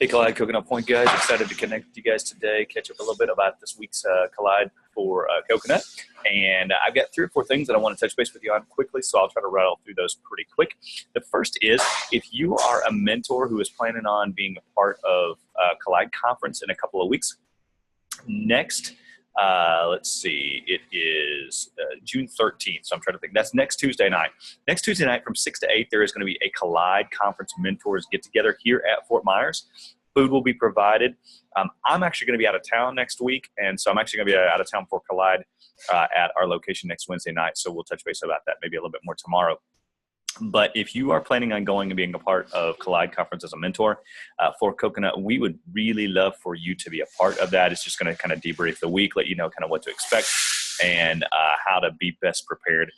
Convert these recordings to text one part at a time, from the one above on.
Hey, Collide Coconut Point guys, excited to connect with you guys today, catch up a little bit about this week's Collide for Coconut. And I've got 3 or 4 things that I want to touch base with you on quickly, so I'll try to rattle through those pretty quick. The first is, if you are a mentor who is planning on being a part of Collide Conference in a couple of weeks, next, let's see, it is June 13th, so I'm trying to think. That's next Tuesday night. Next Tuesday night from 6 to 8, there is going to be a Collide Conference Mentors get-together here at Fort Myers. Food will be provided. I'm actually going to be out of town next week, and so I'm actually going to be out of town for Collide at our location next Wednesday night, so we'll touch base about that maybe a little bit more tomorrow. But if you are planning on going and being a part of Collide Conference as a mentor for Coconut, we would really love for you to be a part of that. It's just going to kind of debrief the week, let you know kind of what to expect and how to be best prepared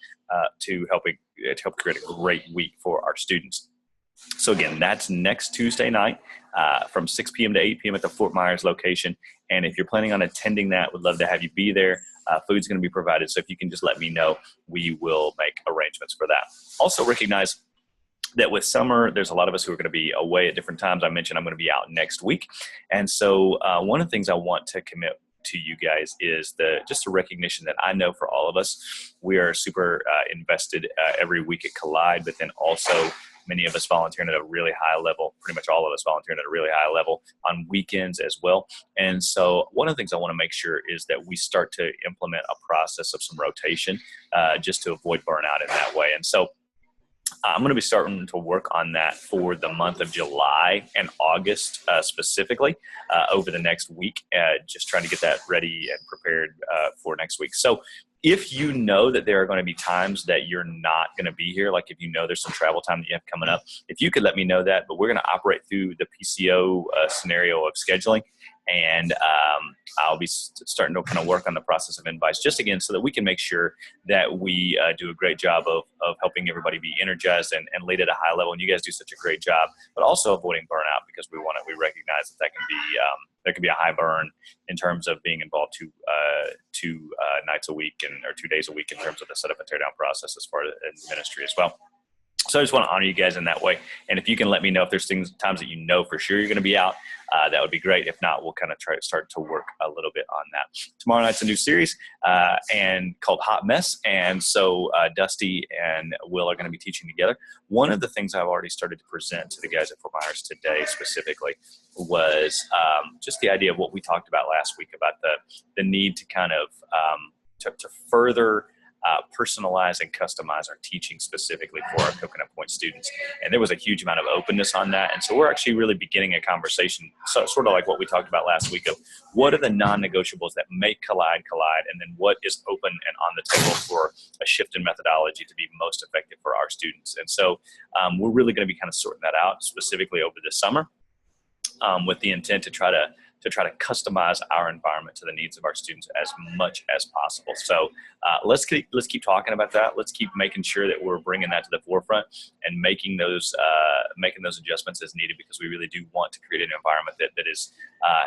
to help create a great week for our students. So again, that's next Tuesday night from 6 p.m. to 8 p.m. at the Fort Myers location. And if you're planning on attending that, we'd love to have you be there. Food's going to be provided, so if you can just let me know, we will make arrangements for that. Also recognize that with summer, there's a lot of us who are going to be away at different times. I mentioned I'm going to be out next week. And so one of the things I want to commit to you guys is just a recognition that I know for all of us, we are super invested every week at Collide, but then also many of us volunteering at a really high level, pretty much all of us volunteering at a really high level on weekends as well. And so one of the things I want to make sure is that we start to implement a process of some rotation just to avoid burnout in that way. And so I'm going to be starting to work on that for the month of July and August specifically over the next week, just trying to get that ready and prepared for next week. So if you know that there are going to be times that you're not going to be here, like if you know there's some travel time that you have coming up, if you could let me know that, but we're going to operate through the PCO scenario of scheduling. And I'll be starting to kind of work on the process of invites just again so that we can make sure that we do a great job of helping everybody be energized and lead at a high level. And you guys do such a great job, but also avoiding burnout because we recognize that can be there can be a high burn in terms of being involved two nights a week or 2 days a week in terms of the setup and teardown process as far as ministry as well. So I just want to honor you guys in that way. And if you can let me know if there's times that you know for sure you're going to be out, that would be great. If not, we'll kind of try to start to work a little bit on that. Tomorrow night's a new series and called Hot Mess. And so Dusty and Will are going to be teaching together. One of the things I've already started to present to the guys at Fort Myers today specifically was just the idea of what we talked about last week about the need to kind of to further personalize and customize our teaching specifically for our Coconut Point students. And there was a huge amount of openness on that. And so we're actually really beginning a conversation, sort of like what we talked about last week, of what are the non-negotiables that make Collide, and then what is open and on the table for a shift in methodology to be most effective for our students. And so we're really going to be kind of sorting that out specifically over the summer with the intent to try to customize our environment to the needs of our students as much as possible. So let's keep talking about that. Let's keep making sure that we're bringing that to the forefront and making those adjustments as needed, because we really do want to create an environment that is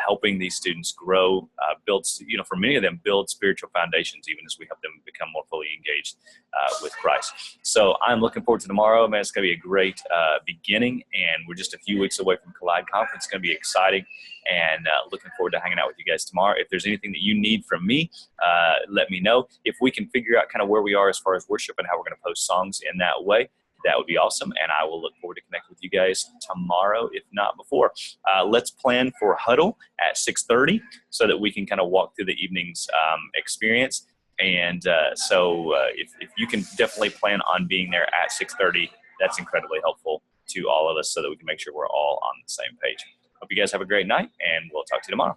helping these students grow, build, for many of them, build spiritual foundations, even as we help them become more fully engaged with Christ. So I'm looking forward to tomorrow, man. It's going to be a great beginning, and we're just a few weeks away from Collide Conference. It's going to be exciting, and looking forward to hanging out with you guys tomorrow. If there's anything that you need from me, let me know. If we can figure out kind of where we are as far as worship and how we're going to post songs in that way, that would be awesome. And I will look forward to connect with you guys tomorrow, if not before. Let's plan for huddle at 6:30 so that we can kind of walk through the evening's experience. And so if you can definitely plan on being there at 6:30, that's incredibly helpful to all of us so that we can make sure we're all on the same page. Hope you guys have a great night, and we'll talk to you tomorrow.